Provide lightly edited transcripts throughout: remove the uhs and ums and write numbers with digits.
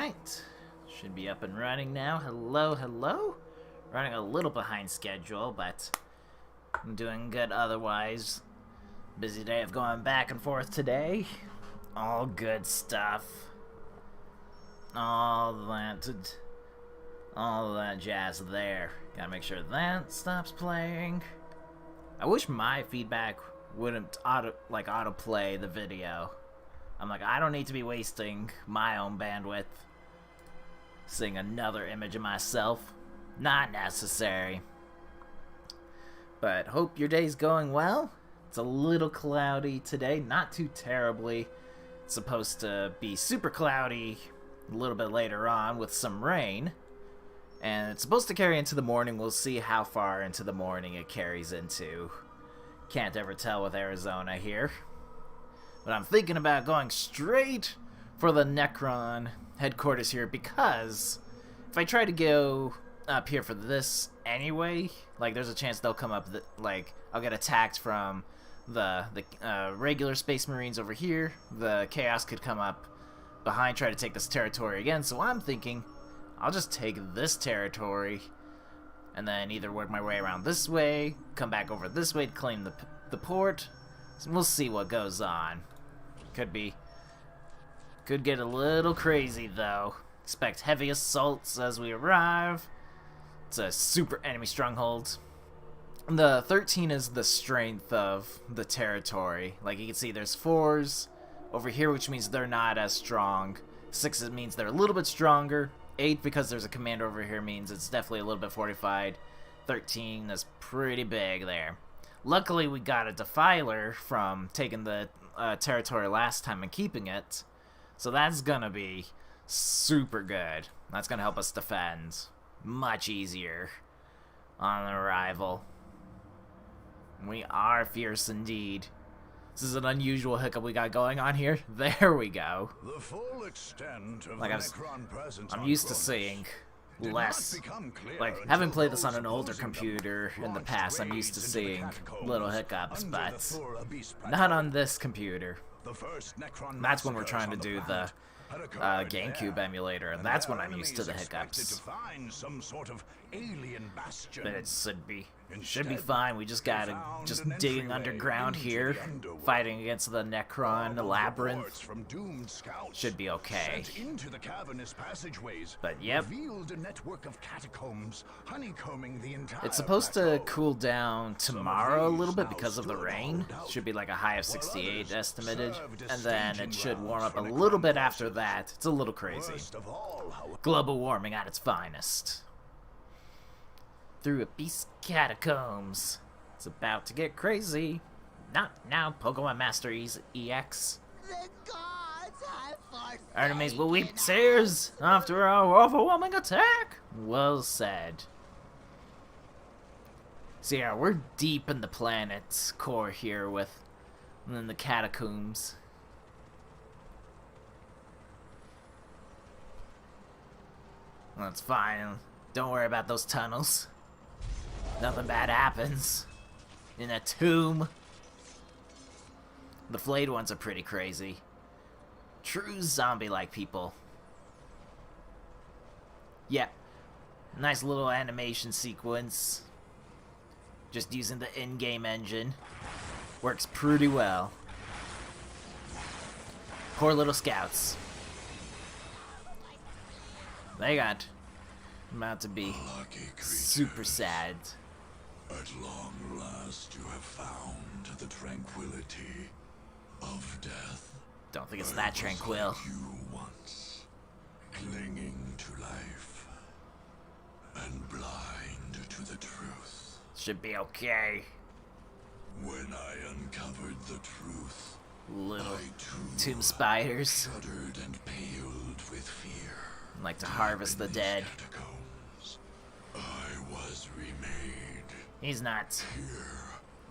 Alright, should be up and running now. Hello. Running a little behind schedule, but I'm doing good otherwise. Busy day of going back and forth today. All good stuff. All that jazz there. Gotta make sure that stops playing. I wish my feedback wouldn't autoplay the video. I'm like, I don't need to be wasting my own bandwidth seeing another image of myself. Not necessary. But hope your day's going well. It's a little cloudy today, not too terribly. It's supposed to be super cloudy a little bit later on with some rain. And it's supposed to carry into the morning. We'll see how far into the morning it carries into. Can't ever tell with Arizona here. But I'm thinking about going straight for the Necron headquarters here, because if I try to go up here for this anyway, like, there's a chance they'll come up, like, I'll get attacked from the regular Space Marines over here. The Chaos could come up behind, try to take this territory again. So I'm thinking I'll just take this territory and then either work my way around this way, come back over this way to claim the port. So we'll see what goes on. Could get a little crazy though. Expect heavy assaults as we arrive. It's a super enemy stronghold. The 13 is the strength of the territory. Like, you can see there's 4s over here, which means they're not as strong. 6 means they're a little bit stronger. 8, because there's a commander over here, means it's definitely a little bit fortified. 13 is pretty big there. Luckily, we got a defiler from taking the territory last time and keeping it. So that's gonna be super good. That's gonna help us defend much easier on arrival. We are fierce indeed. This is an unusual hiccup we got going on here. There we go. The full extent of like, I'm used to seeing less. Like, having played this on an older computer in the past, I'm used to seeing little hiccups, but not on this computer. That's when we're trying to do the GameCube emulator, and that's when I'm used to the hiccups. But it should be fine. We just gotta digging underground here, fighting against the Necron labyrinth. Should be okay. But yep, it's supposed to cool down tomorrow a little bit because of the rain. Should be like a high of 68 estimated, and then it should warm up a little bit after that. It's a little crazy. Global warming at its finest. Through a beast catacombs. It's about to get crazy. Not now, Pokemon Master EX. The gods have forsaken. Enemies will weep tears after our overwhelming attack. Well said. So yeah, we're deep in the planet's core here in the catacombs. That's fine. Don't worry about those tunnels. Nothing bad happens in a tomb. The flayed ones are pretty crazy. True zombie-like people. Yep. Nice little animation sequence. Just using the in-game engine. Works pretty well. Poor little scouts. They got about to be super sad. At long last you have found the tranquility of death. Don't think it's that tranquil. You once clinging to life and blind to the truth. Should be okay. When I uncovered the truth, Little I too tomb spiders shuddered and paled with fear. like to harvest the dead. Catacombs, I was remade. He's not. Here,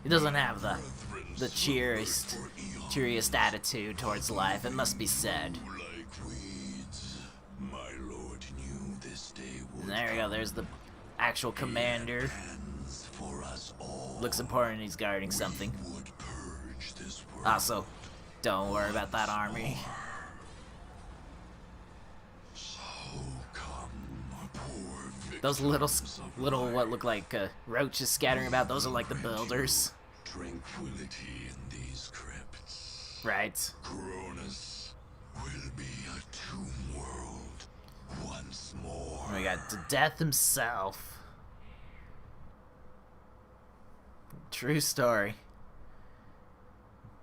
He doesn't have the brethren cheeriest slumbered for eons. attitude towards life, it must be said. Like weeds, my lord knew this day would And there we go, there's the actual commander. plans for us all. Looks important, he's guarding something. Would purge this world. Also, don't worry about that army. Sorrow Those little what look like roaches scattering about, those are like the builders. Tranquility in these crypts. Right. Cronus will be a tomb world once more. We got the Death himself. True story.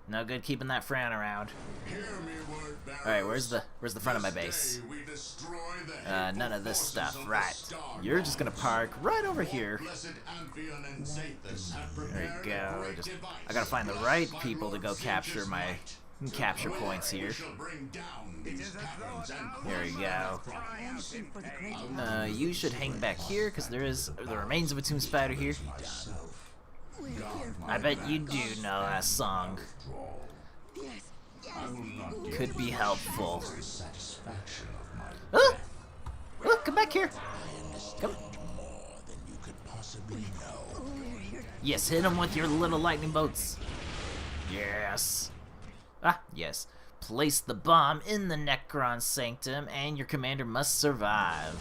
No good keeping that frown around. Alright, where's the front of my base? None of this stuff. Right. You're just gonna park right over here. There you go. I gotta find the right people to go capture my capture points here. There you go. You should hang back here, because there is the remains of a tomb spider here. I bet you do know that song. Could be helpful. Oh, come back here. Come. Yes, hit him with your little lightning bolts. Yes. Ah, yes. Place the bomb in the Necron sanctum, and your commander must survive.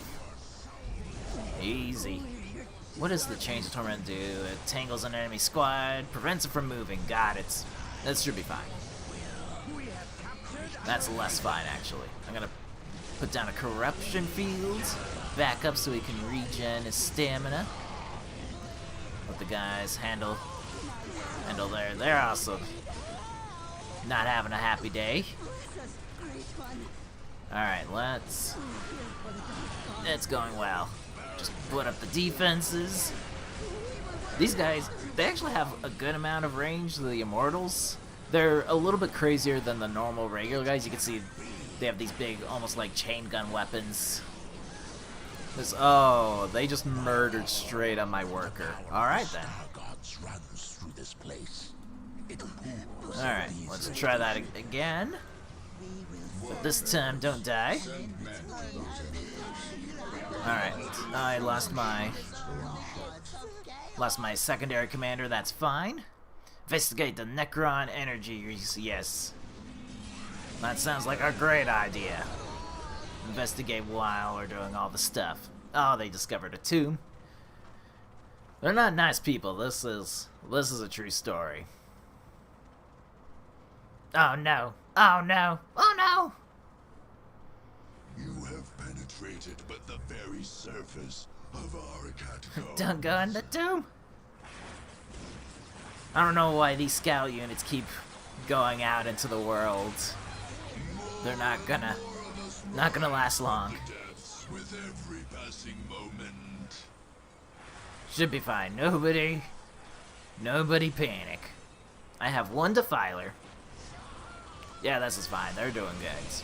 Easy. What does the Change of Torment do? It tangles an enemy squad, prevents it from moving. Got it. That should be fine. That's less fine, actually. I'm gonna put down a corruption field, back up so he can regen his stamina. Let the guys handle there. They're also not having a happy day. Alright, it's going well. Just put up the defenses. These guys, they actually have a good amount of range, the Immortals. They're a little bit crazier than the normal regular guys. You can see they have these big, almost like chain gun weapons. Oh, they just murdered straight on my worker. Alright then. Alright, let's try that again. But this time, don't die. Alright, I lost my secondary commander, that's fine. Investigate the Necron energies, yes. That sounds like a great idea. Investigate while we're doing all the stuff. Oh, they discovered a tomb. They're not nice people. This is a true story. Oh no. Oh no. Oh no. You have penetrated but the very surface of our catacombs. Don't go in the tomb. I don't know why these scout units keep going out into the world. They're not gonna last long. With every passing moment. Should be fine. Nobody panic. I have one defiler. Yeah, this is fine. They're doing good.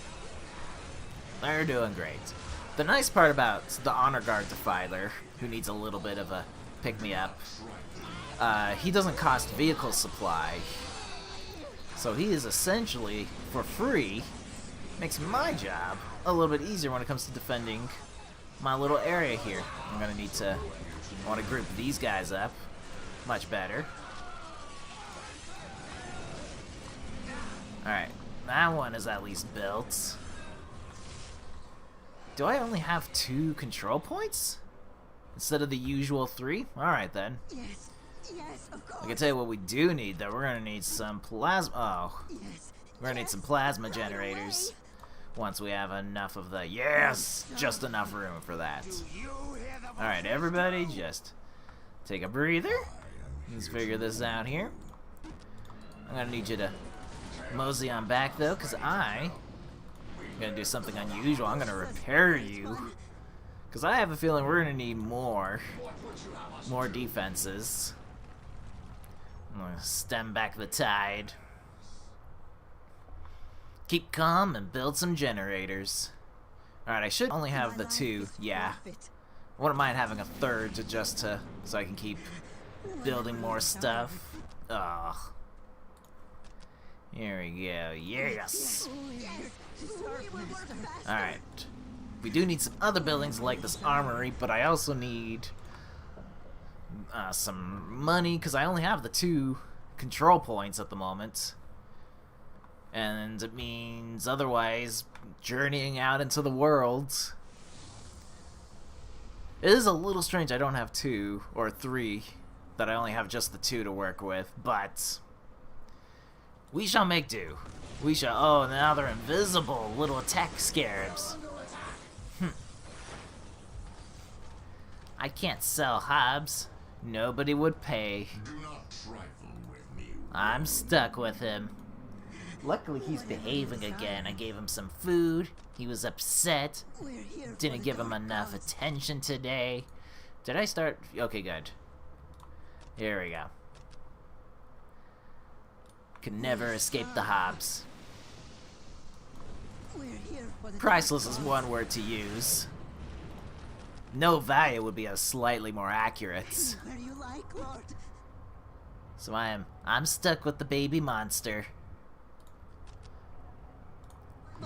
They're doing great. The nice part about the Honor Guard defiler, who needs a little bit of a pick-me-up, he doesn't cost vehicle supply. So he is essentially, for free, makes my job a little bit easier when it comes to defending my little area here. I want to group these guys up much better. Alright, that one is at least built. Do I only have 2 control points? Instead of the usual 3? Alright then. Yes, yes, of course. I can tell you what we do need though. We're gonna need some plasma. Oh. Yes, We're gonna need some plasma generators. Once we have enough of the... Yes! Just enough room for that. Alright, everybody, just take a breather. Let's figure this out here. I'm gonna need you to mosey on back though, because I'm gonna do something unusual. I'm gonna repair you. Because I have a feeling we're gonna need more defenses. I'm gonna stem back the tide. Keep calm and build some generators. Alright, I should only have the 2. Yeah. I wouldn't mind having a 3rd so I can keep building more stuff. Ugh. Here we go. Yes! Alright. We do need some other buildings like this armory, but I also need some money, because I only have the 2 control points at the moment. And it means otherwise journeying out into the world It is a little strange I don't have 2 or 3, that I only have just the 2 to work with, but we shall make do. We shall. Oh, now they're invisible, little attack scarabs. I can't sell Hobbs. Nobody would pay. Do not trifle with me. I'm stuck with him. Luckily, he's behaving again. I gave him some food. He was upset. We're here Didn't give him enough attention today. Did I start? Okay, good. Here we go. Can never escape the Hobbs. We're here for the Priceless is one word to use. No value would be a slightly more accurate. Where you like, Lord. So I'm stuck with the baby monster.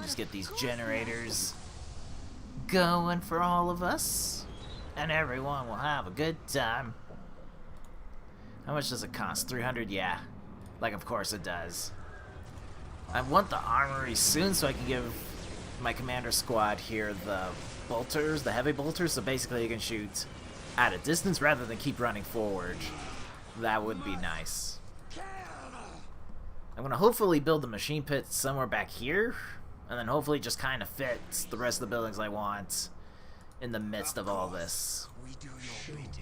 Just get these generators going for all of us, and everyone will have a good time. How much does it cost? 300? Yeah. Like, of course it does. I want the armory soon so I can give my commander squad here the bolters, the heavy bolters, so basically you can shoot at a distance rather than keep running forward. That would be nice. I'm gonna hopefully build the machine pit somewhere back here, and then hopefully just kind of fit the rest of the buildings I want in the midst of all this.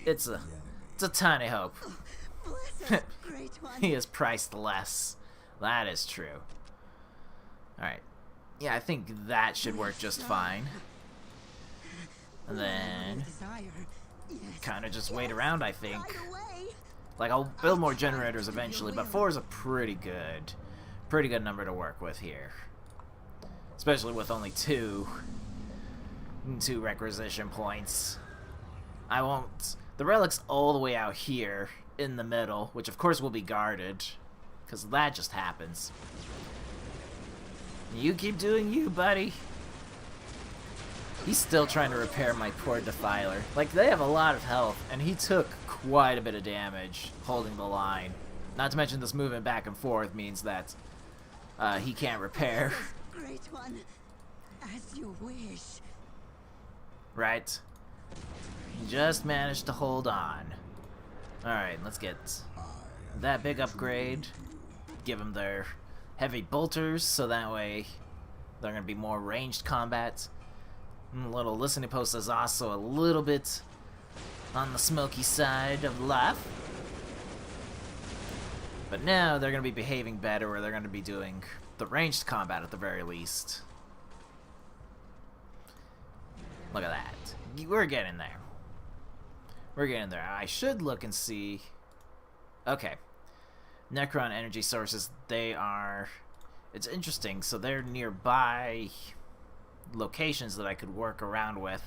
It's a tiny hope. Bless us, great one. He is priced less. That is true. Alright. Yeah, I think that should work just fine. And then kind of just wait around, I think. Right away. Like, I'll build more generators eventually, but 4 is a pretty good number to work with here. Especially with only 2 requisition points. I won't... The relic's all the way out here in the middle, which of course will be guarded, because that just happens. You keep doing you, buddy. He's still trying to repair my poor Defiler. Like, they have a lot of health, and he took quite a bit of damage holding the line. Not to mention this movement back and forth means that he can't repair. Great one. As you wish. Right? Just managed to hold on. Alright, let's get that big upgrade. Give them their heavy bolters, so that way they're going to be more ranged combat. And the little listening post is also a little bit on the smoky side of life. But now they're going to be behaving better, or they're going to be doing the ranged combat at the very least. Look at that. We're getting there. We're getting there. I should look and see... Okay. Necron energy sources, they are... It's interesting, so they're nearby locations that I could work around with.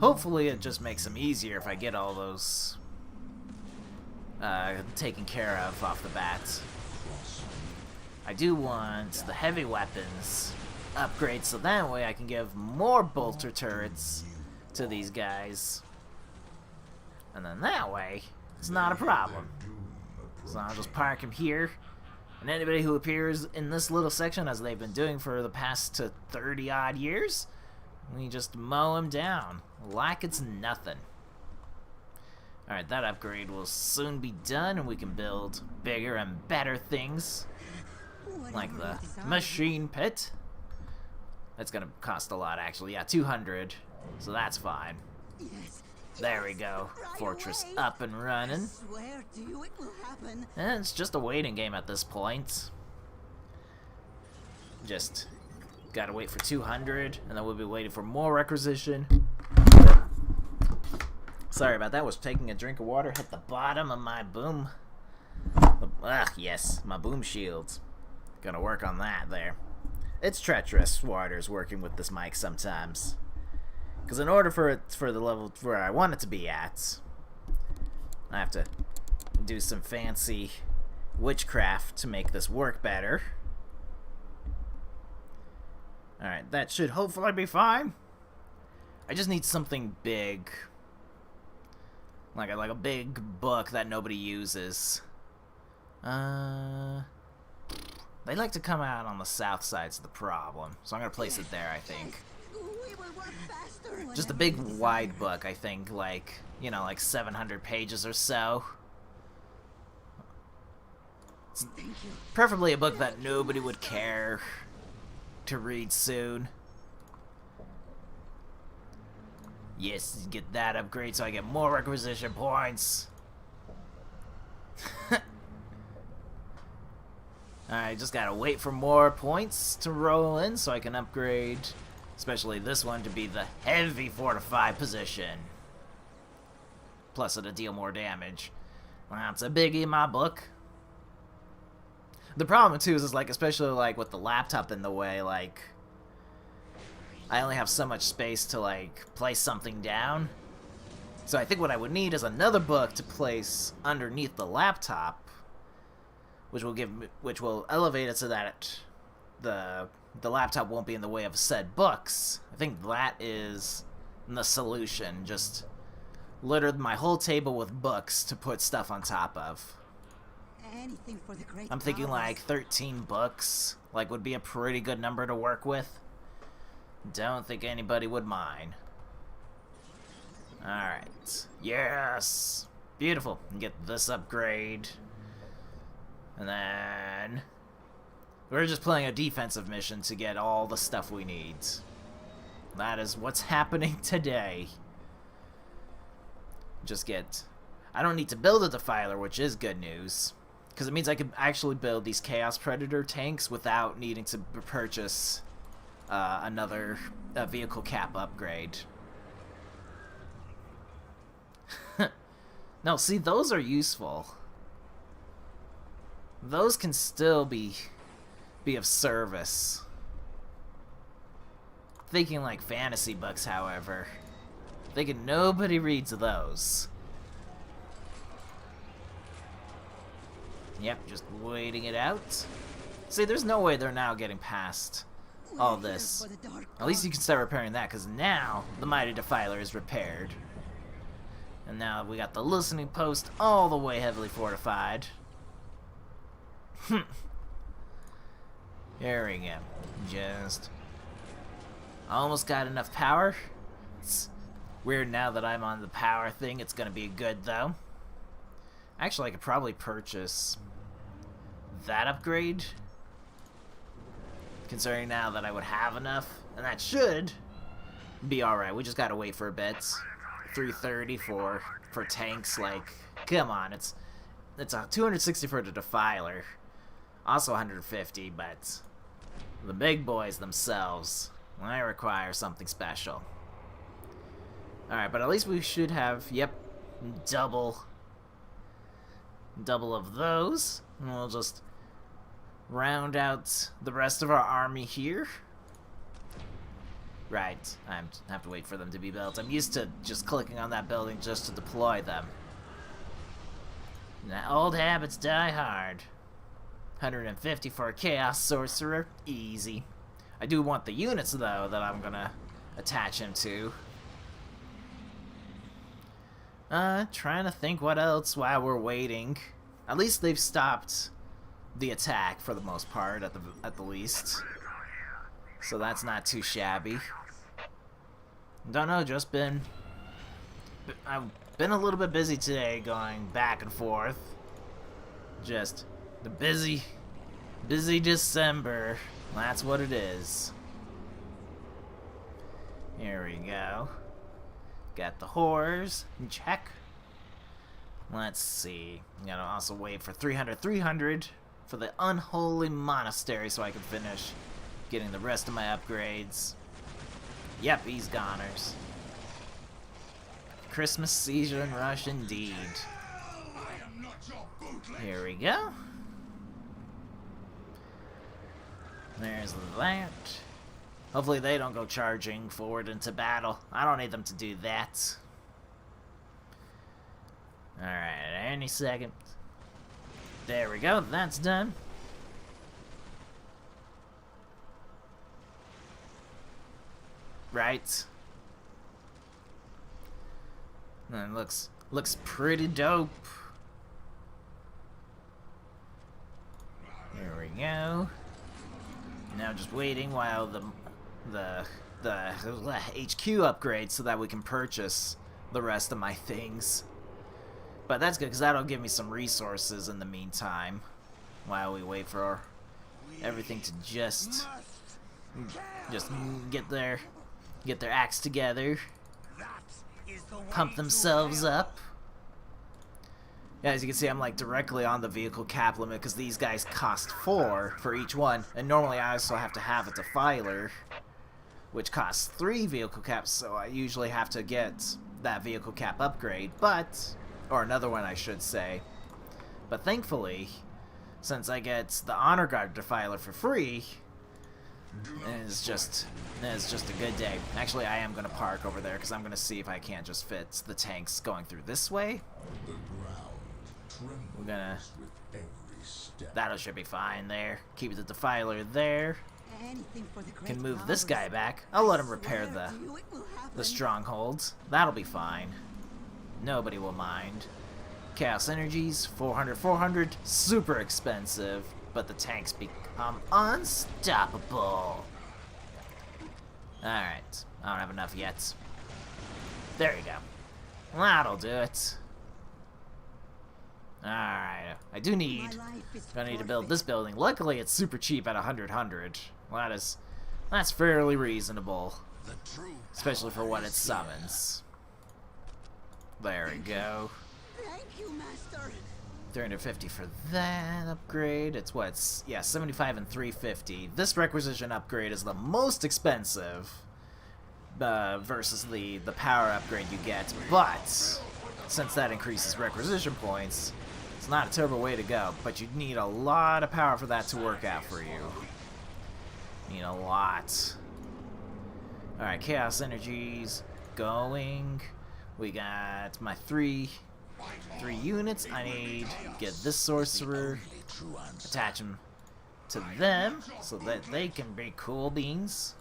Hopefully it just makes them easier if I get all those taken care of off the bat. I do want the heavy weapons upgrade, so that way I can give more bolter turrets to these guys. And then that way, it's not a problem. So I'll just park him here. And anybody who appears in this little section, as they've been doing for the past 30-odd years, we just mow him down like it's nothing. Alright, that upgrade will soon be done, and we can build bigger and better things. Like the machine pit. That's gonna cost a lot, actually. Yeah, 200. So that's fine. Yes. There we go. Right Fortress away. up and running. I swear to you it will happen. And it's just a waiting game at this point. Just gotta wait for 200, and then we'll be waiting for more requisition. Sorry about that. Was taking a drink of water. Hit the bottom of my boom. Yes, my boom shields. Gonna work on that there. It's treacherous waters working with this mic sometimes. Because in order for the level where I want it to be at, I have to do some fancy witchcraft to make this work better. Alright, that should hopefully be fine. I just need something big. Like a big book that nobody uses. They like to come out on the south side's the problem. So I'm going to place it there, I think. We will work faster. Just a big wide book, I think, like, you know, like 700 pages or so. Thank you. Preferably a book that nobody would care to read soon. Yes, get that upgrade so I get more requisition points. I just gotta wait for more points to roll in so I can upgrade, especially this one, to be the heavy fortified position. Plus it'll deal more damage. Well, it's a biggie in my book. The problem too is like, especially like with the laptop in the way, like I only have so much space to like place something down. So I think what I would need is another book to place underneath the laptop, which will elevate it so that the laptop won't be in the way of said books. I think that is the solution. Just litter my whole table with books to put stuff on top of. Anything for the great I'm thinking powers. like 13 books, like, would be a pretty good number to work with. Don't think anybody would mind. Alright. Yes! Beautiful. Get this upgrade. And then we're just playing a defensive mission to get all the stuff we need. That is what's happening today. I don't need to build a defiler, which is good news. Because it means I can actually build these Chaos Predator tanks without needing to purchase another vehicle cap upgrade. No, see, those are useful. Those can still be of service. Thinking like fantasy books, however. Thinking nobody reads those. Yep, just waiting it out. See, there's no way they're now getting past all We're here this. for the dark At least you arts. can start repairing that, because now the Mighty Defiler is repaired. And now we got the listening post all the way heavily fortified. There we go. Just almost got enough power. It's weird now that I'm on the power thing. It's gonna be good though. Actually, I could probably purchase that upgrade, considering now that I would have enough, and that should be alright. We just gotta wait for a bit. 330 for tanks, like, come on, it's a 260 for the Defiler, also 150, but the big boys themselves, they require something special. Alright, but at least we should have, yep, double of those, and we'll just round out the rest of our army here. Right, I have to wait for them to be built. I'm used to just clicking on that building just to deploy them. Now, old habits die hard. 150 for a Chaos Sorcerer, easy. I do want the units, though, that I'm gonna attach him to. Trying to think what else while we're waiting. At least they've stopped the attack for the most part, at the least. So that's not too shabby. Don't know, just I've been a little bit busy today, going back and forth. Just the busy December. That's what it is. Here we go. Got the horrors in check. Let's see. I'm gonna also wait for 300 for the unholy monastery so I can finish getting the rest of my upgrades. Yep, he's goners. Christmas season rush indeed. Here we go. There's that. Hopefully they don't go charging forward into battle. I don't need them to do that. Alright, any second. There we go, that's done. Right. And looks pretty dope. There we go. Now just waiting while the HQ upgrade so that we can purchase the rest of my things. But that's good because that'll give me some resources in the meantime while we wait for everything to just get their acts together, pump themselves up. Yeah, as you can see, I'm like directly on the vehicle cap limit because these guys cost 4 for each one, and normally I also have to have a defiler, which costs 3 vehicle caps, so I usually have to get that vehicle cap upgrade, or another one I should say. But thankfully, since I get the Honor Guard defiler for free, it's just a good day. Actually, I am going to park over there because I'm going to see if I can't just fit the tanks going through this way. We're gonna... That should be fine there. Keep the defiler there. Can move this guy back. I'll let him repair the strongholds. That'll be fine. Nobody will mind. Chaos energies, 400. Super expensive, but the tanks become unstoppable. Alright. I don't have enough yet. There you go. That'll do it. Alright, I do need to build this building. Luckily, it's super cheap at 100. Well, that's fairly reasonable, especially for what it summons. There we go. Thank you, Master. 350 for that upgrade. It's what? Yeah, 75 and 350. This requisition upgrade is the most expensive versus the power upgrade you get, but since that increases requisition points, it's not a terrible way to go, but you need a lot of power for that to work out for you. Need a lot. Alright, Chaos Energies going. We got my three units. I need to get this Sorcerer, attach them to them so that they can be cool beans.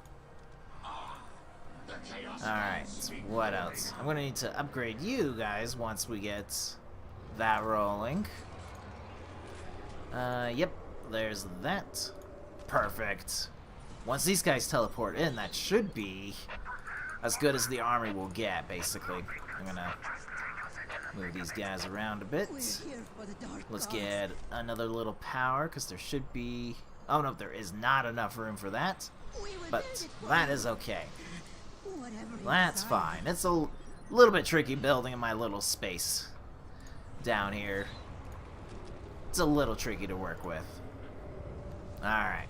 Alright, what else? I'm gonna need to upgrade you guys once we get that rolling. Yep, there's that. Perfect. Once these guys teleport in, that should be as good as the army will get, basically. I'm gonna move these guys around a bit. Let's get another little power, because there should be... Oh no, there is not enough room for that. But that is okay. That's fine. It's a little bit tricky building in my little space down here. It's a little tricky to work with. Alright.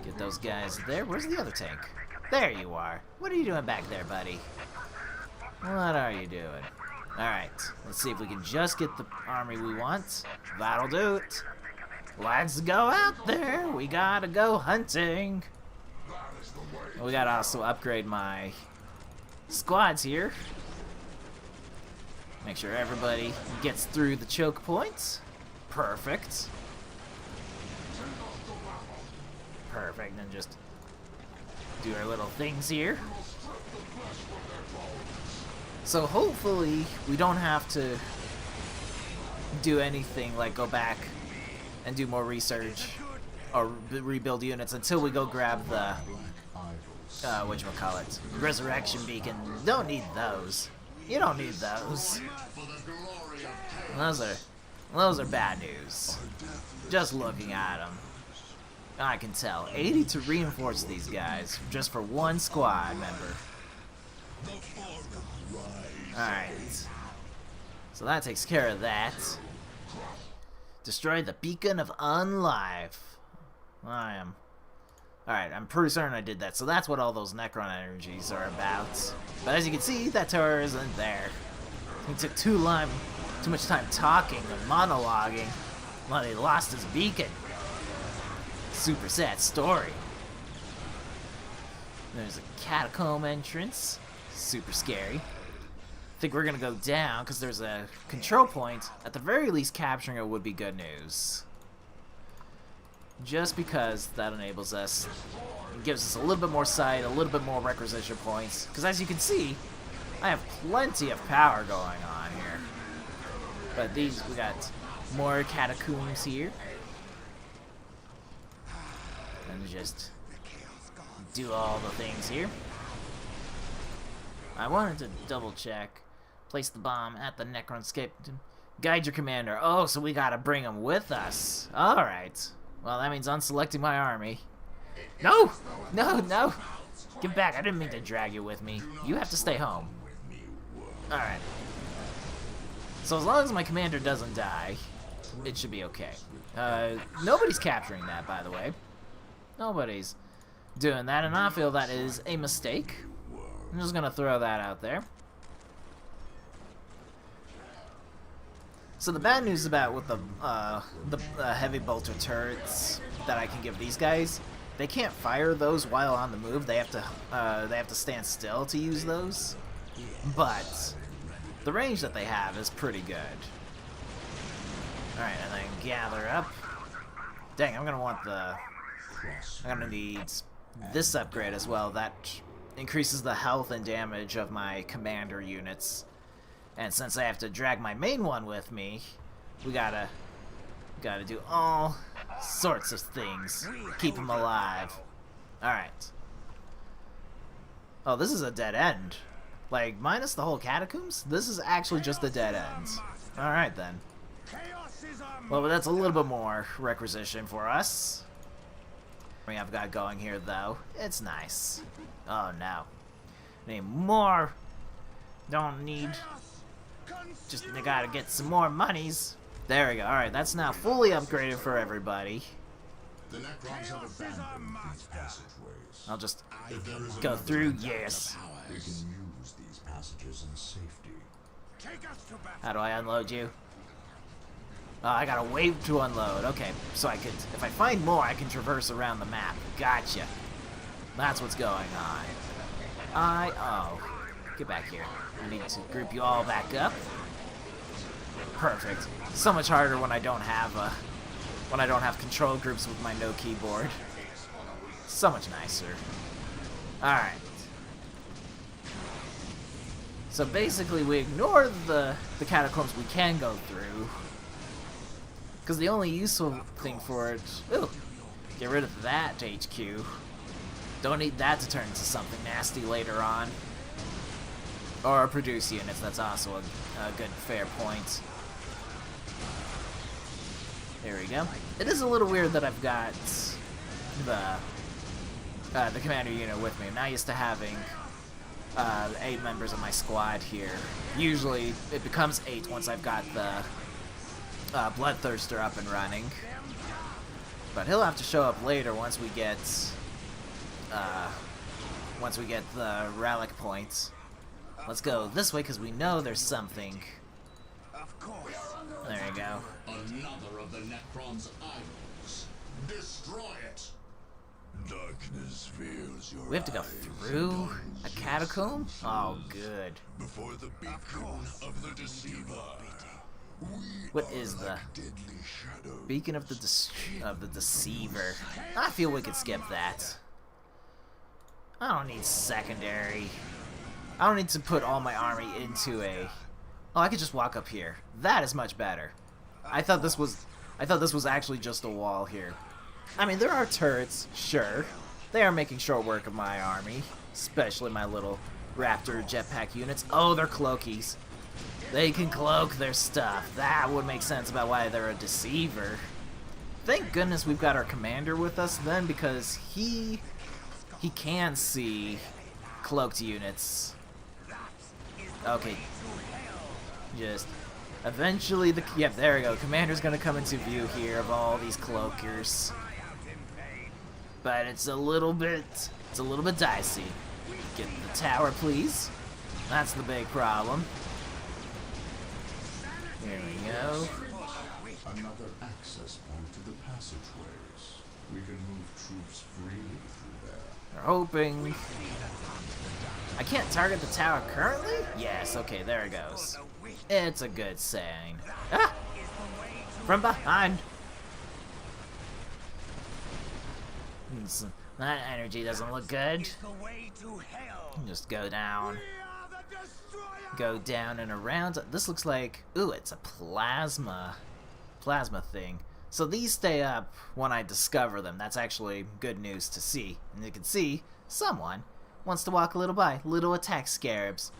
Get those guys there. Where's the other tank? There you are. What are you doing back there, buddy? What are you doing? Alright. Let's see if we can just get the army we want. That'll do it. Let's go out there. We gotta go hunting. We gotta also upgrade my squads here. Make sure everybody gets through the choke points. Perfect. Perfect, and just do our little things here. So hopefully we don't have to do anything like go back and do more research or rebuild units until we go grab the whatchamacallit, resurrection beacon. Don't need those. You don't need those. Those are bad news. Just looking at them, I can tell. 80 to reinforce these guys just for one squad member. Alright. So that takes care of that. Destroy the beacon of unlife. Alright, I'm pretty certain I did that. So that's what all those Necron energies are about. But as you can see, that tower isn't there. He took too much time talking and monologuing while he lost his beacon. Super sad story. There's a catacomb entrance. Super scary. I think we're gonna go down because there's a control point. At the very least, capturing it would be good news. Just because that enables us, gives us a little bit more sight, a little bit more requisition points. Because as you can see, I have plenty of power going on here. But we got more catacombs here. And just do all the things here. I wanted to double check. Place the bomb at the Necron escape. Guide your commander. Oh, so we gotta bring him with us. Alright. Well, that means unselecting my army. No! No, no! Get back. I didn't mean to drag you with me. You have to stay home. Alright. So as long as my commander doesn't die, it should be okay. Nobody's capturing that, by the way. Nobody's doing that, and I feel that is a mistake. I'm just gonna throw that out there. So the bad news about with the heavy bolter turrets that I can give these guys, they can't fire those while on the move. They have to stand still to use those. But the range that they have is pretty good. All right, and then gather up. Dang, I'm gonna need this upgrade as well. That increases the health and damage of my commander units. And since I have to drag my main one with me, we gotta do all sorts of things. Keep him alive. Alright. Oh, this is a dead end. Like, minus the whole catacombs, this is actually just a dead end. Alright then. Well, but that's a little bit more requisition for us. I've got going here, though. It's nice. Oh, no. Need more. Don't need... Just, they gotta get some more monies. There we go. Alright, that's now fully upgraded for everybody. The Necrons have abandoned these passageways. I'll just go through, yes. We can use these passages in safety. How do I unload you? Oh, I gotta wait to unload. Okay, so I could, if I find more, I can traverse around the map. Gotcha. That's what's going on. Oh, get back here. I need to group you all back up. Perfect. So much harder when I don't have control groups with my no keyboard. So much nicer. All right. So basically, we ignore the catacombs we can go through. Because the only useful thing for it... Ooh, get rid of that HQ. Don't need that to turn into something nasty later on. Or produce units, that's also a good, fair point. There we go. It is a little weird that I've got the commander unit with me. I'm not used to having 8 members of my squad here. Usually, it becomes 8 once I've got the... Bloodthirster up and running, but he'll have to show up later once we get the relic points. Let's go this way because we know there's something. Of course. There you go. Another of the Necron's idols. Destroy it. Darkness veils your We have to go eyes through and a dulls catacomb? your Oh, senses. good. Before the beacon of the deceiver. What is the beacon of the deceiver? I feel we could skip that. I don't need secondary. I don't need to put all my army into a... Oh, I could just walk up here. That is much better. I thought this was actually just a wall here. I mean, there are turrets, sure. They are making short work of my army, especially my little Raptor jetpack units. Oh, they're cloakies. They can cloak their stuff. That would make sense about why they're a deceiver. Thank goodness we've got our commander with us then, because he can see cloaked units. Okay. Just eventually yep, there we go. Commander's gonna come into view here of all these cloakers. But it's a little bit dicey. Get the tower, please. That's the big problem. There we go. Another access point to the passageways. We can move troops freely through there. We're hoping. I can't target the tower currently? Yes, okay, there it goes. It's a good saying. Ah! From behind! That energy doesn't look good. Just go down. Go down and around. This looks like... Ooh, it's a plasma thing. So these stay up when I discover them. That's actually good news to see. And you can see someone wants to walk a little by. Little attack scarabs.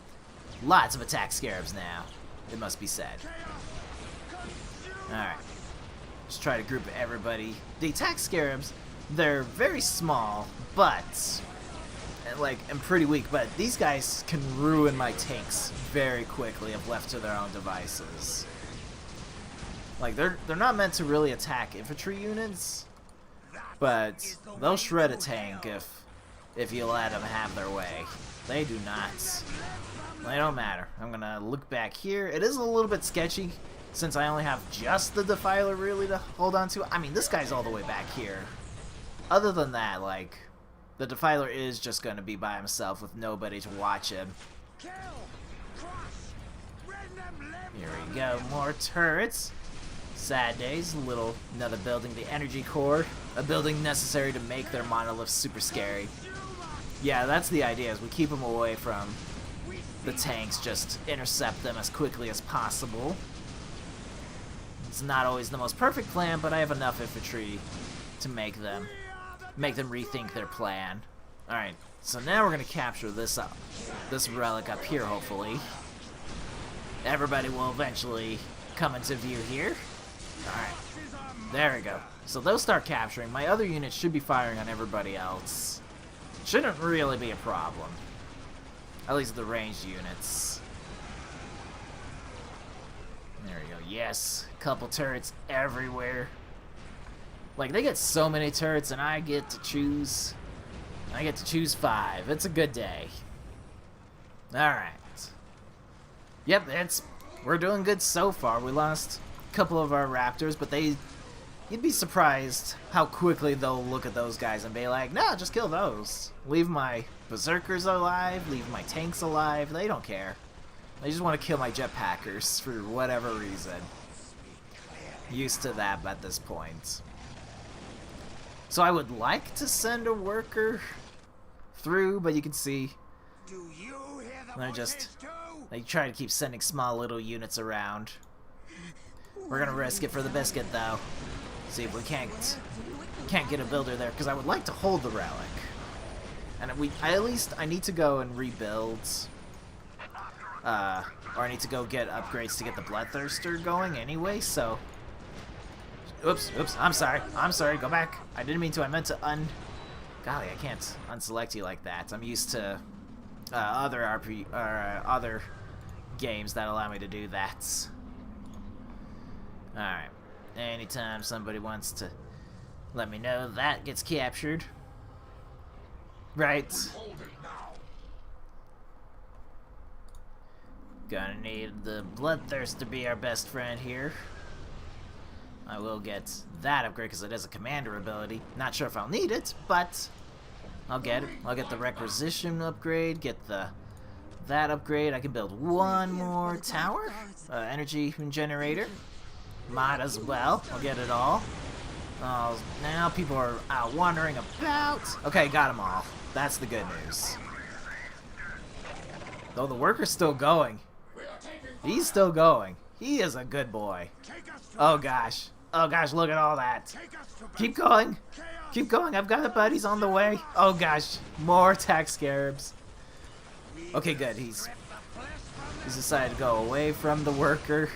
Lots of attack scarabs now, it must be said. Alright. Just try to group everybody. The attack scarabs, they're very small, but and pretty weak, but these guys can ruin my tanks very quickly if left to their own devices. Like, they're not meant to really attack infantry units, but they'll shred a tank if you let them have their way. They do not. They don't matter. I'm gonna look back here. It is a little bit sketchy since I only have just the Defiler really to hold on to. I mean, this guy's all the way back here. Other than that, like, the Defiler is just gonna be by himself with nobody to watch him. Here we go, more turrets. Sad days, another building, the energy core, a building necessary to make their monoliths super scary. Yeah, that's the idea, is we keep them away from the tanks, just intercept them as quickly as possible. It's not always the most perfect plan, but I have enough infantry to make them rethink their plan. Alright, so now we're gonna capture this relic up here, hopefully. Everybody will eventually come into view here. Alright, there we go. So they'll start capturing. My other units should be firing on everybody else. Shouldn't really be a problem. At least the ranged units. There we go. Yes, couple turrets everywhere. Like, they get so many turrets and I get to choose 5. It's a good day. Alright. Yep, we're doing good so far. We lost a couple of our raptors, but you'd be surprised how quickly they'll look at those guys and be like, no, just kill those. Leave my berserkers alive, leave my tanks alive. They don't care. They just want to kill my jetpackers for whatever reason. Used to that at this point. So I would like to send a worker through, but you can see they try to keep sending small little units around. We're gonna risk it for the biscuit though. See if we can't get a builder there, because I would like to hold the relic. And I need to go and rebuild, or I need to go get upgrades to get the Bloodthirster going anyway. So, oops, I'm sorry, go back. I didn't mean to. I meant to golly, I can't unselect you like that. I'm used to other games that allow me to do that. All right. Anytime somebody wants to let me know that gets captured. Right. Gonna need the Bloodthirst to be our best friend here. I will get that upgrade because it is a commander ability. Not sure if I'll need it, but I'll get it. I'll get the Requisition upgrade, get that upgrade. I can build one more tower, energy generator. Might as well. I'll get it all. Now people are out wandering about. Okay, got them all. That's the good news. Though the worker's still going. He's still going. He is a good boy. Oh gosh. Oh gosh, look at all that. Keep going. Keep going. I've got the buddies on the way. Oh gosh. More attack scarabs. Okay, good. He's decided to go away from the worker.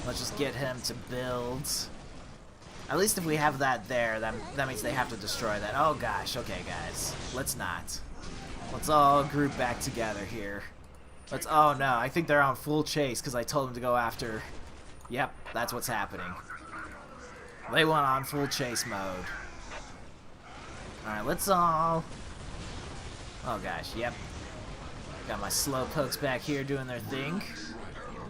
Let's just get him to build. At least if we have that there, that means they have to destroy that. Oh gosh, okay guys. Let's not. Let's all group back together here. Oh no, I think they're on full chase because I told them to go after. Yep, that's what's happening. They went on full chase mode. Alright, let's all... Oh gosh, yep. Got my slowpokes back here doing their thing.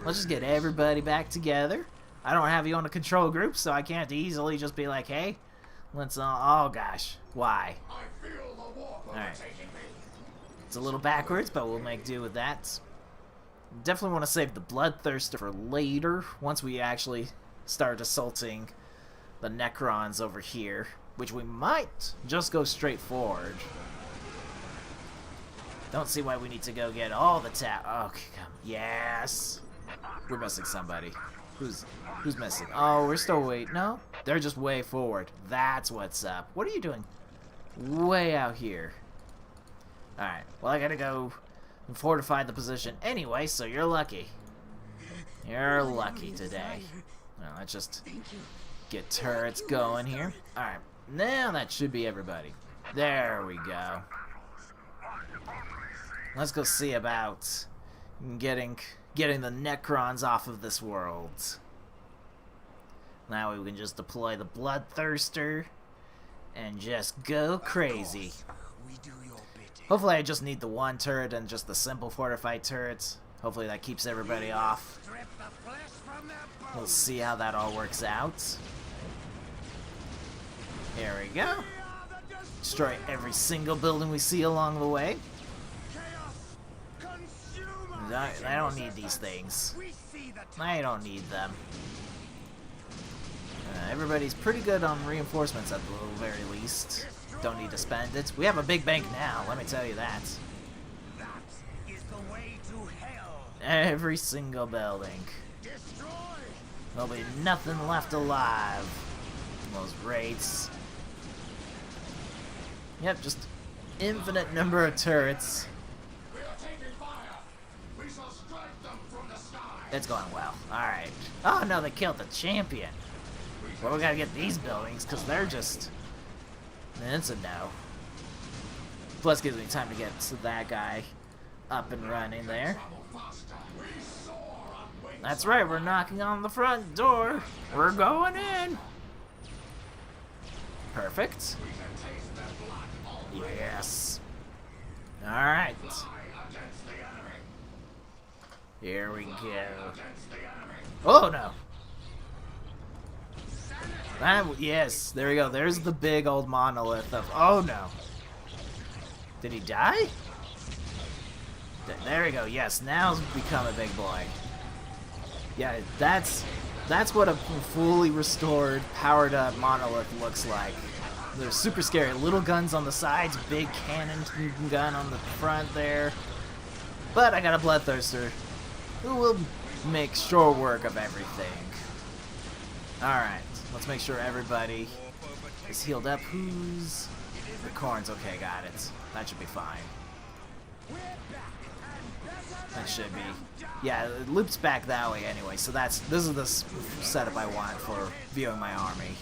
Let's just get everybody back together. I don't have you on a control group, so I can't easily just be like, hey, let's all... Oh gosh, why? Alright. It's a little backwards, but we'll make do with that. Definitely want to save the Bloodthirster for later, once we actually start assaulting the Necrons over here, which we might just go straight forward. Don't see why we need to go get all the Okay, come. Yes! We're missing somebody. Who's missing? Oh, we're still waiting. No, they're just way forward. That's what's up. What are you doing? Way out here. All right. Well, I gotta go and fortify the position anyway. So you're lucky. You're lucky today. Well, let's just get turrets going here. All right. Now that should be everybody. There we go. Let's go see about getting the Necrons off of this world. Now we can just deploy the Bloodthirster and just go crazy. Hopefully I just need the one turret and just the simple fortified turrets. Hopefully that keeps everybody off. We'll see how that all works out. Here we go. Destroy every single building we see along the way. I don't need these things. I don't need them. Everybody's pretty good on reinforcements at the very least. Don't need to spend it. We have a big bank now, let me tell you that. Every single building. There'll be nothing left alive. Those raids. Yep, just infinite number of turrets. It's going well. Alright. Oh no, they killed the champion. Well, we gotta get these buildings, because they're just... It's a no. Plus gives me time to get that guy up and running there. That's right, we're knocking on the front door. We're going in. Perfect. Yes. Alright. Here we go. Oh no! Yes, there we go. There's the big old monolith of... Oh no! Did he die? There we go. Yes, now he's become a big boy. Yeah, that's what a fully restored, powered up monolith looks like. They're super scary. Little guns on the sides, big cannon gun on the front there. But I got a Bloodthirster who will make short work of everything. Alright, let's make sure everybody is healed up. Who's... The corn's okay, got it. That should be fine. That should be... Yeah, it loops back that way anyway, so this is the setup I want for viewing my army.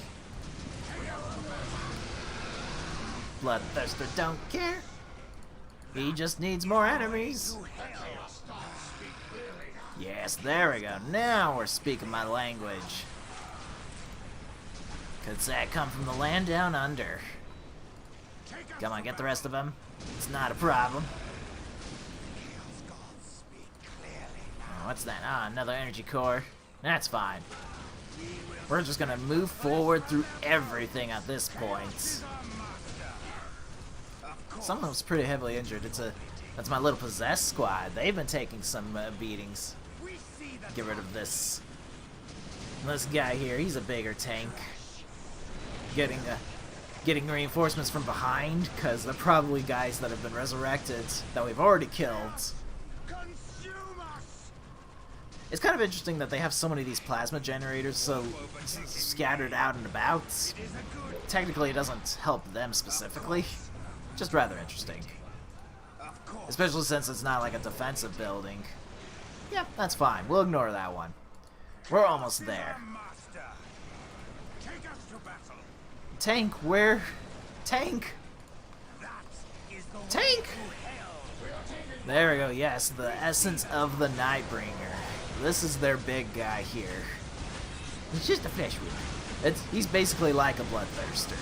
Bloodthirster don't care. He just needs more enemies. Yes, there we go. Now we're speaking my language. Could that come from the land down under? Come on, get the rest of them. It's not a problem. Oh, what's that? Ah, another energy core. That's fine. We're just gonna move forward through everything at this point. Someone's pretty heavily injured. That's my little possessed squad. They've been taking some beatings. Get rid of this guy here. He's a bigger tank. Getting reinforcements from behind, because they're probably guys that have been resurrected that we've already killed. It's kind of interesting that they have so many of these plasma generators so scattered out and about. Technically, it doesn't help them specifically. Just rather interesting. Especially since it's not like a defensive building. Yeah, that's fine. We'll ignore that one. We're almost there. Tank, where? Tank! Tank! There we go, yes, the essence of the Nightbringer. This is their big guy here. He's just a fish wound. He's basically like a Bloodthirster.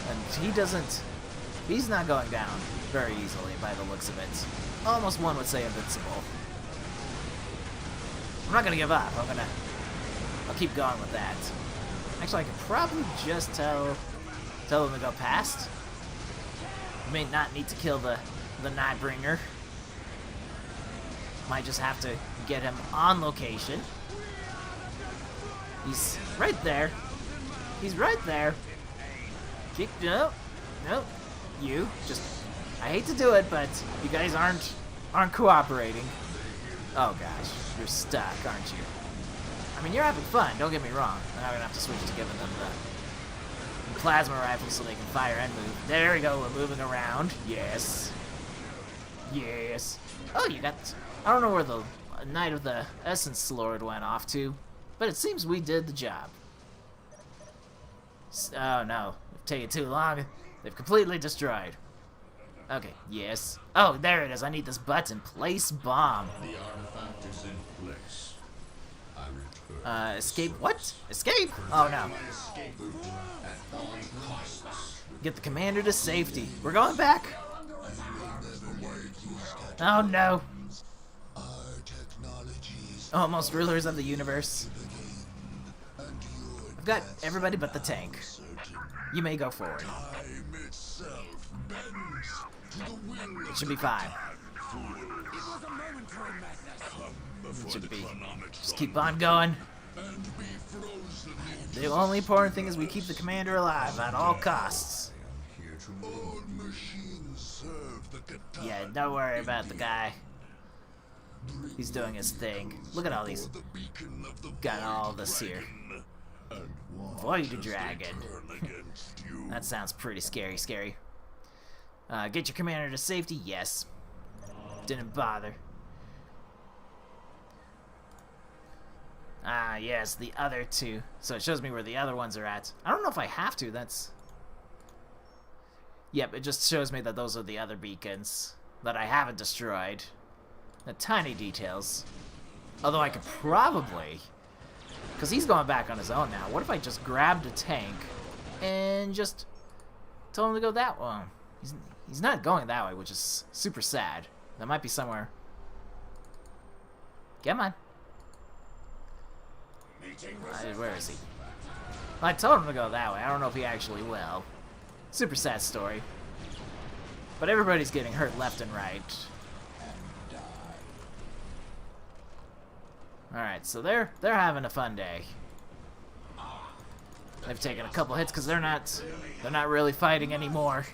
And he's not going down very easily by the looks of it. Almost one would say invincible. I'm not gonna give up. I'll keep going with that. Actually, I could probably just tell them to go past. I may not need to kill the Nightbringer. Might just have to get him on location. He's right there. He's right there. Nope. Nope. You just... I hate to do it, but you guys aren't cooperating. Oh gosh, you're stuck, aren't you? I mean, you're having fun, don't get me wrong. Now we're gonna have to switch to giving them the plasma rifles so they can fire and move. There we go, we're moving around. Yes. Yes. Oh, you got... I don't know where the Knight of the Essence Lord went off to, but it seems we did the job. Oh no, it's taking too long. They've completely destroyed. Okay, yes. Oh, there it is. I need this button. Place bomb. The artifact is in place. I return. Escape what? Escape? Oh no. Escape at all costs. Get the commander to safety. We're going back. Oh no. Our technologies Almost rulers of the universe. and your I've got everybody but the tank. You may go forward. time itself bends to the will It of should be fine. before It should the be. chronometer Just keep on going. and be frozen in The only important thing is we keep the commander alive at all costs. old machines serve the katana. Yeah, don't worry about the guy. He's doing his thing. Look at all these. The beacon of the Got all Void this here. Dragon, and watch Void as they Dragon. turn against you. That sounds pretty scary. Get your commander to safety? Yes. Didn't bother. Ah, yes, the other two. So it shows me where the other ones are at. I don't know if I have to, that's... Yep, it just shows me that those are the other beacons that I haven't destroyed. The tiny details. Although I could probably... Because he's going back on his own now. What if I just grabbed a tank and just told him to go that way? He's not going that way, which is super sad. That might be somewhere. Come on. Where is he? I told him to go that way. I don't know if he actually will. Super sad story. But everybody's getting hurt left and right. Alright, so they're having a fun day. They've taken a couple hits because they're not really fighting anymore.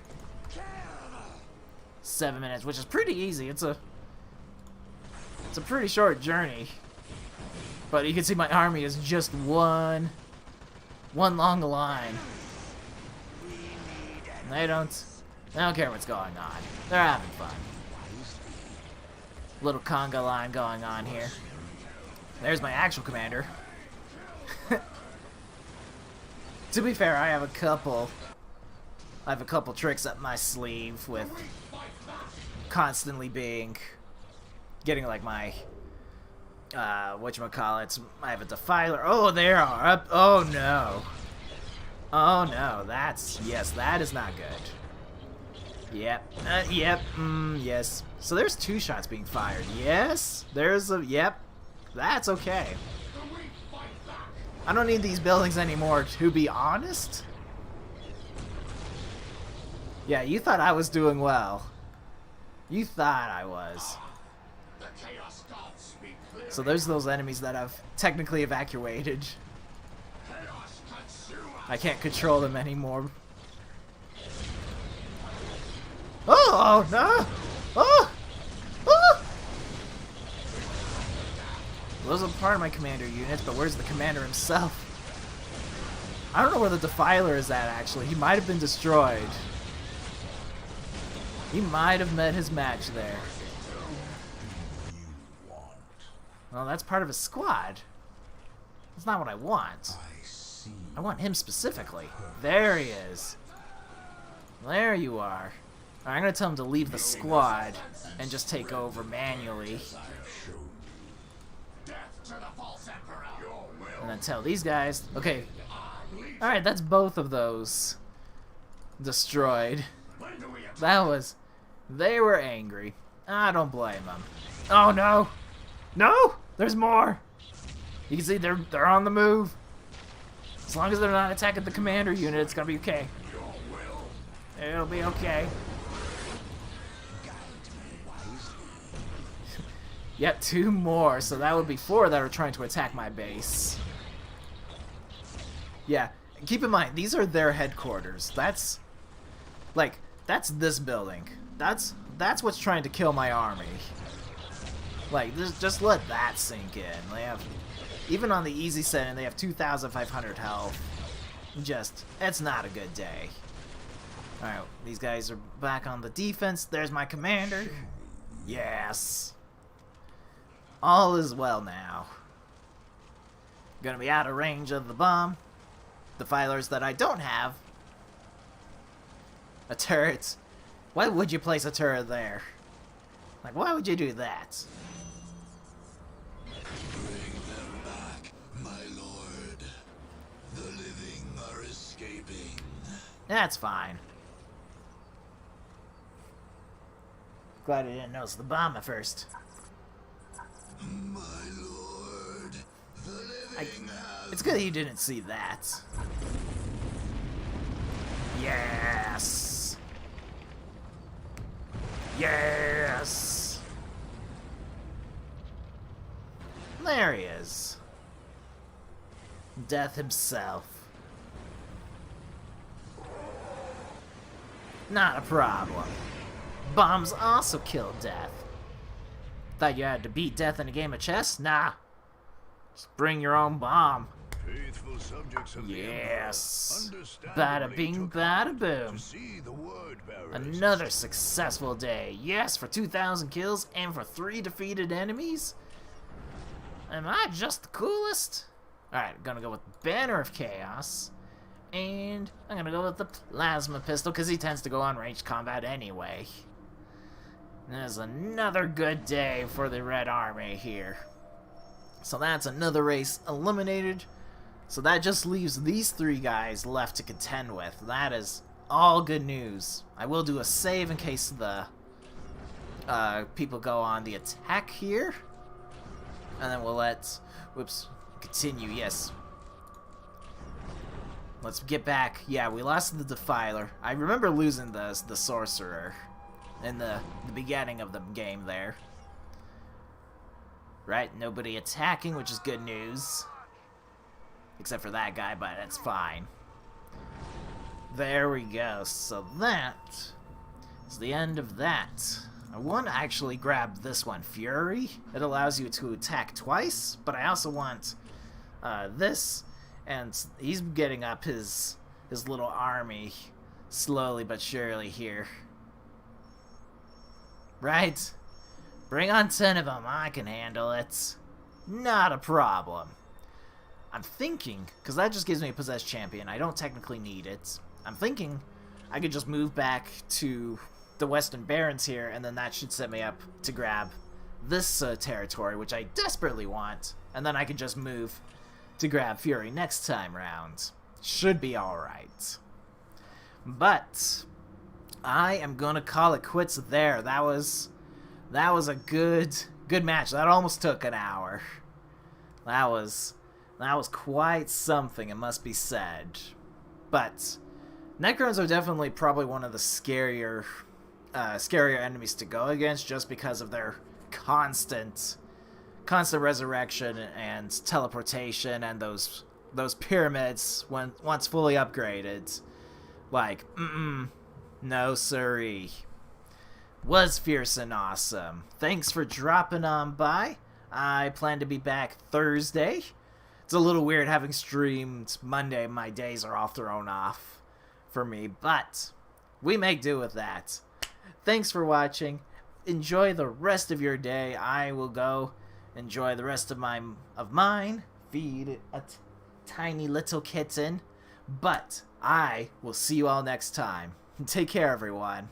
7 minutes, which is pretty easy. It's a pretty short journey. But you can see my army is just one long line. And they don't care what's going on. They're having fun. Little conga line going on here. There's my actual commander. To be fair, I have a couple tricks up my sleeve with constantly getting like my whatchamacallits. I have a defiler. Oh, there are up. Oh no. Oh no, that is not good. Yep. Yep. Yes. So there's 2 shots being fired. Yes. Yep. That's okay. I don't need these buildings anymore, to be honest. Yeah, you thought I was doing well. You thought I was. So there's those enemies that I've technically evacuated. I can't control them anymore. Oh, no! Oh! Oh! Those are part of my commander units, but where's the commander himself? I don't know where the defiler is at, actually. He might have been destroyed. He might have met his match there. Well, that's part of his squad. That's not what I want. I want him specifically. There he is. There you are. Alright, I'm gonna tell him to leave the squad and just take over manually. And then tell these guys... Okay. Alright, that's both of those destroyed. That was... They were angry. I don't blame them. Oh, no! No! There's more! You can see they're on the move. As long as they're not attacking the commander unit, it's gonna be okay. It'll be okay. Yep, 2 more, so that would be 4 that are trying to attack my base. Yeah, keep in mind, these are their headquarters. That's this building. That's what's trying to kill my army. Like, just let that sink in. They have, even on the easy setting, they have 2,500 health. Just, it's not a good day. Alright, these guys are back on the defense. There's my commander. Yes. All is well now. Gonna be out of range of the bomb. Defilers that I don't have. A turret. Why would you place a turret there? Like, why would you do that? Bring them back, my lord. The living are escaping. That's fine. Glad I didn't notice the bomb at first. My lord, the living have... It's good you didn't see that. Yes! Yes! There he is. Death himself. Not a problem. Bombs also kill Death. Thought you had to beat Death in a game of chess? Nah. Just bring your own bomb. Faithful subjects of Yes. the Emperor Bada bing, understandably took bada out boom. to see the word bearers. Another successful day. Yes, for 2,000 kills and for 3 defeated enemies. Am I just the coolest? Alright, gonna go with Banner of Chaos. And I'm gonna go with the Plasma Pistol because he tends to go on ranged combat anyway. There's another good day for the Red Army here. So that's another race eliminated. So that just leaves these 3 guys left to contend with. That is all good news. I will do a save in case the people go on the attack here. And then we'll let... Whoops. Continue, yes. Let's get back. Yeah, we lost the Defiler. I remember losing the Sorcerer in the beginning of the game there. Right, nobody attacking, which is good news. Except for that guy, but that's fine. There we go. So that is the end of that. I want to actually grab this one, Fury. It allows you to attack twice, but I also want this, and he's getting up his little army slowly but surely here. Right? Bring on 10 of them, I can handle it. Not a problem. I'm thinking, because that just gives me a possessed champion, I don't technically need it. I'm thinking I could just move back to the Western Barrens here, and then that should set me up to grab this territory, which I desperately want, and then I can just move to grab Fury next time round. Should be alright. But I am gonna call it quits there. That was a good match. That almost took an hour. That was quite something, it must be said. But Necrons are definitely probably one of the scarier enemies to go against, just because of their constant resurrection and teleportation, and those pyramids once fully upgraded. Like, no siree. Was fierce and awesome. Thanks for dropping on by. I plan to be back Thursday. It's a little weird having streamed Monday. My days are all thrown off for me, but we make do with that. Thanks for watching. Enjoy the rest of your day. I will go enjoy the rest of mine. Feed a tiny little kitten. But I will see you all next time. Take care, everyone.